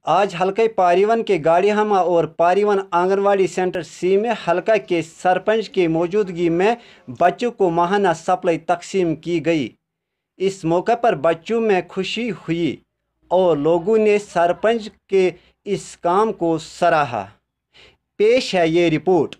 आज हलका पारीवन के गाड़ीहमा और पारीवन आंगनवाड़ी सेंटर सी में हलका के सरपंच की मौजूदगी में बच्चों को माहाना सप्लाई तकसीम की गई। इस मौके पर बच्चों में खुशी हुई और लोगों ने सरपंच के इस काम को सराहा। पेश है ये रिपोर्ट।